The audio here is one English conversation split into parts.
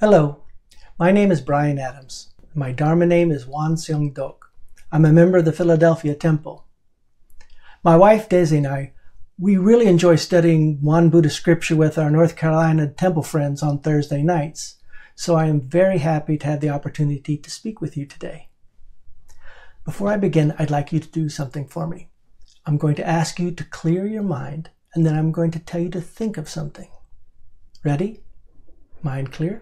Hello, my name is Brian Adams. My Dharma name is Won SeongDeok. I'm a member of the Philadelphia Temple. My wife Daisy and I, we really enjoy studying Won Buddhist scripture with our North Carolina Temple friends on Thursday nights, so I am very happy to have the opportunity to speak with you today. Before I begin, I'd like you to do something for me. I'm going to ask you to clear your mind, and then I'm going to tell you to think of something. Ready? Mind clear?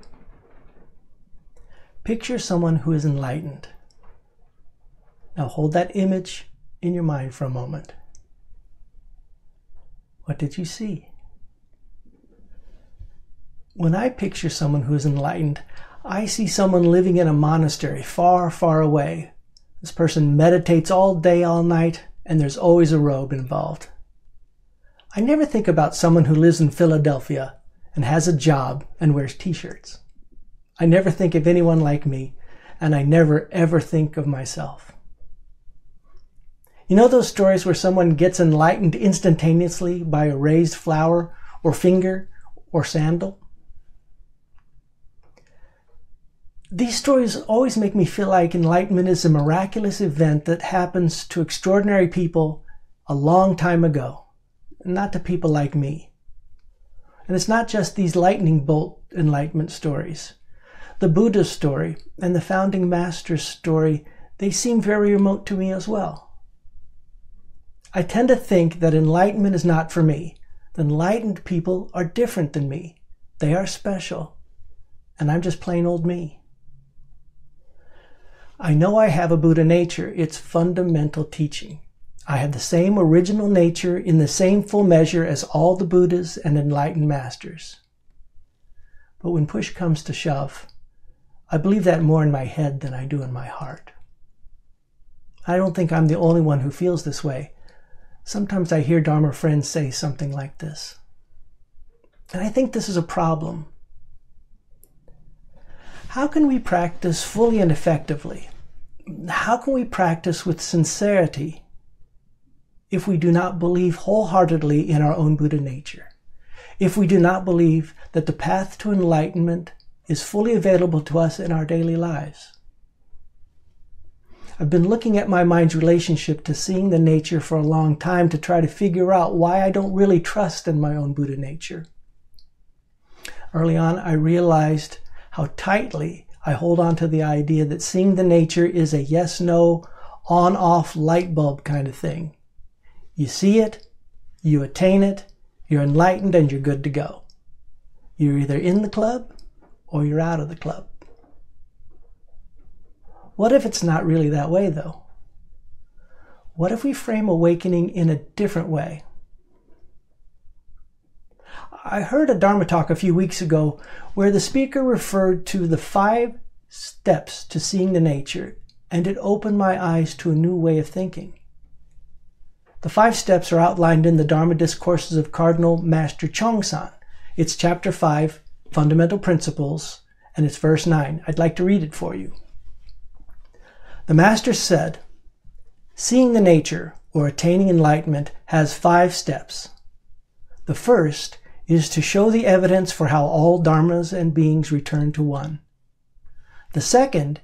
Picture someone who is enlightened. Now hold that image in your mind for a moment. What did you see? When I picture someone who is enlightened, I see someone living in a monastery far, far away. This person meditates all day, all night, and there's always a robe involved. I never think about someone who lives in Philadelphia and has a job and wears t-shirts. I never think of anyone like me, and I never ever think of myself. You know those stories where someone gets enlightened instantaneously by a raised flower or finger or sandal? These stories always make me feel like enlightenment is a miraculous event that happens to extraordinary people a long time ago, not to people like me. And it's not just these lightning bolt enlightenment stories. The Buddha's story and the founding master's story, they seem very remote to me as well. I tend to think that enlightenment is not for me. The enlightened people are different than me. They are special, and I'm just plain old me. I know I have a Buddha nature, its fundamental teaching. I have the same original nature in the same full measure as all the Buddhas and enlightened masters. But when push comes to shove, I believe that more in my head than I do in my heart. I don't think I'm the only one who feels this way. Sometimes I hear Dharma friends say something like this. And I think this is a problem. How can we practice fully and effectively? How can we practice with sincerity if we do not believe wholeheartedly in our own Buddha nature? If we do not believe that the path to enlightenment is fully available to us in our daily lives? I've been looking at my mind's relationship to seeing the nature for a long time to try to figure out why I don't really trust in my own Buddha nature. Early on, I realized how tightly I hold on to the idea that seeing the nature is a yes-no, on-off light bulb kind of thing. You see it, you attain it, you're enlightened, and you're good to go. You're either in the club or you're out of the club. What if it's not really that way, though? What if we frame awakening in a different way? I heard a Dharma talk a few weeks ago where the speaker referred to the 5 steps to seeing the nature, and it opened my eyes to a new way of thinking. The 5 steps are outlined in the Dharma discourses of Cardinal Master ChongSan. It's chapter 5, Fundamental Principles, and it's verse 9. I'd like to read it for you. The Master said, "Seeing the nature, or attaining enlightenment, has 5 steps. The first is to show the evidence for how all dharmas and beings return to one. The second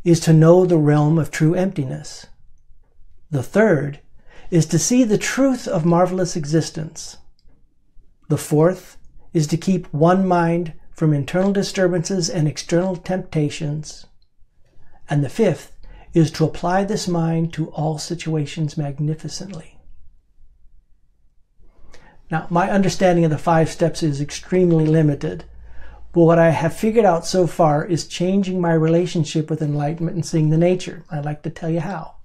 is to know the realm of true emptiness. The third is to see the truth of marvelous existence. The fourth is to keep one mind from internal disturbances and external temptations. And the fifth is to apply this mind to all situations magnificently." Now, my understanding of the 5 steps is extremely limited, but what I have figured out so far is changing my relationship with enlightenment and seeing the nature. I'd like to tell you how.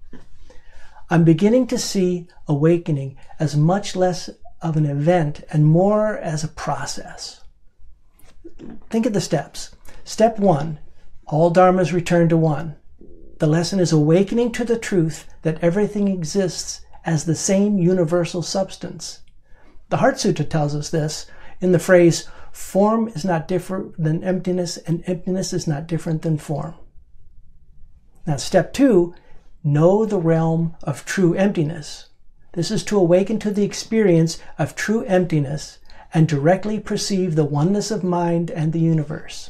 I'm beginning to see awakening as much less of an event and more as a process. Think of the steps. Step 1, all dharmas return to one. The lesson is awakening to the truth that everything exists as the same universal substance. The Heart Sutta tells us this in the phrase, "Form is not different than emptiness, and emptiness is not different than form." Now, step 2, know the realm of true emptiness. This is to awaken to the experience of true emptiness and directly perceive the oneness of mind and the universe.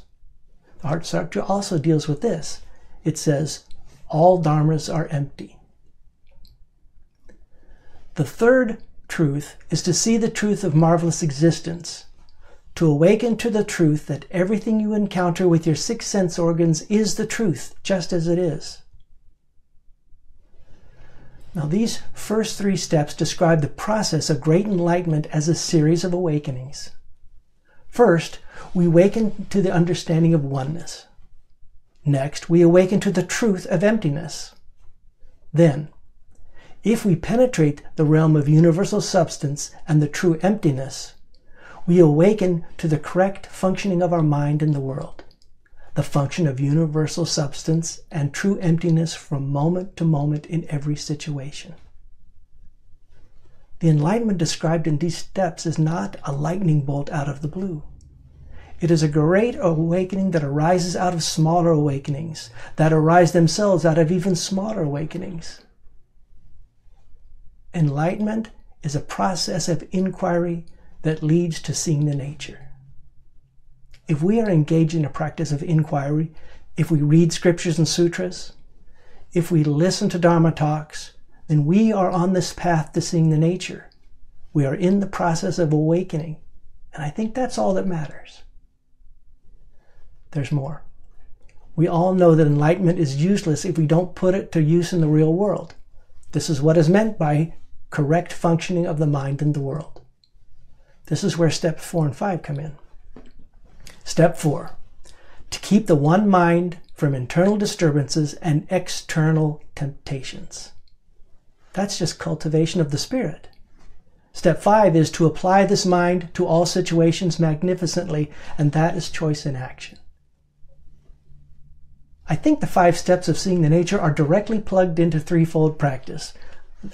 Heart Sutra also deals with this. It says, all dharmas are empty. The third truth is to see the truth of marvelous existence, to awaken to the truth that everything you encounter with your 6 sense organs is the truth, just as it is. Now, these first 3 steps describe the process of great enlightenment as a series of awakenings. First, we awaken to the understanding of oneness. Next, we awaken to the truth of emptiness. Then, if we penetrate the realm of universal substance and the true emptiness, we awaken to the correct functioning of our mind in the world, the function of universal substance and true emptiness from moment to moment in every situation. The enlightenment described in these steps is not a lightning bolt out of the blue. It is a great awakening that arises out of smaller awakenings, that arise themselves out of even smaller awakenings. Enlightenment is a process of inquiry that leads to seeing the nature. If we are engaged in a practice of inquiry, if we read scriptures and sutras, if we listen to dharma talks, then we are on this path to seeing the nature. We are in the process of awakening, and I think that's all that matters. There's more. We all know that enlightenment is useless if we don't put it to use in the real world. This is what is meant by correct functioning of the mind in the world. This is where steps 4 and 5 come in. Step 4, to keep the one mind from internal disturbances and external temptations. That's just cultivation of the spirit. Step 5 is to apply this mind to all situations magnificently, and that is choice in action. I think the 5 steps of seeing the nature are directly plugged into threefold practice.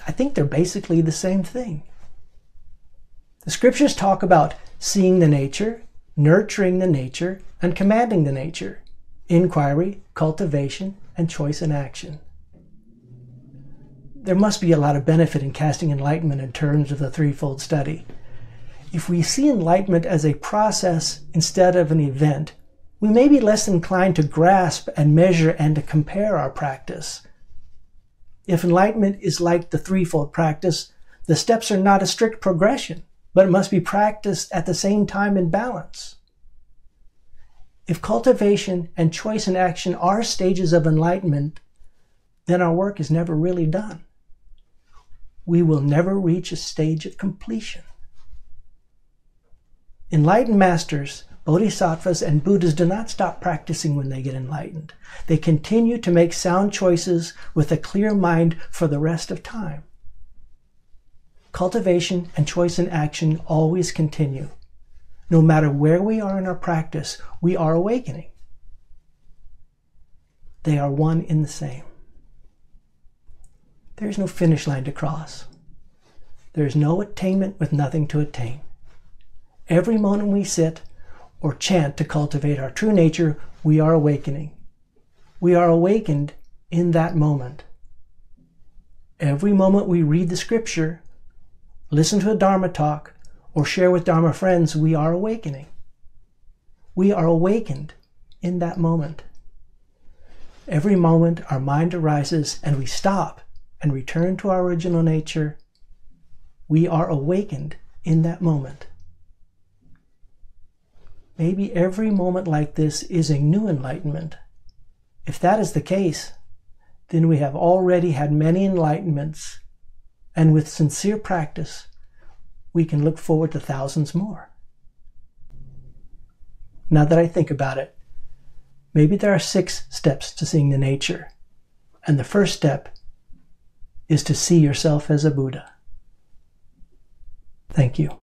I think they're basically the same thing. The scriptures talk about seeing the nature, nurturing the nature, and commanding the nature, inquiry, cultivation, and choice in action. There must be a lot of benefit in casting enlightenment in terms of the threefold study. If we see enlightenment as a process instead of an event, we may be less inclined to grasp and measure and to compare our practice. If enlightenment is like the threefold practice, the steps are not a strict progression, but it must be practiced at the same time in balance. If cultivation and choice in action are stages of enlightenment, then our work is never really done. We will never reach a stage of completion. Enlightened masters, bodhisattvas, and Buddhas do not stop practicing when they get enlightened. They continue to make sound choices with a clear mind for the rest of time. Cultivation and choice in action always continue. No matter where we are in our practice, we are awakening. They are one in the same. There is no finish line to cross. There is no attainment with nothing to attain. Every moment we sit or chant to cultivate our true nature, we are awakening. We are awakened in that moment. Every moment we read the scripture, listen to a dharma talk, or share with dharma friends, we are awakening. We are awakened in that moment. Every moment our mind arises and we stop and return to our original nature, we are awakened in that moment. Maybe every moment like this is a new enlightenment. If that is the case, then we have already had many enlightenments, and with sincere practice, we can look forward to thousands more. Now that I think about it, maybe there are 6 steps to seeing the nature, and the first step is to see yourself as a Buddha. Thank you.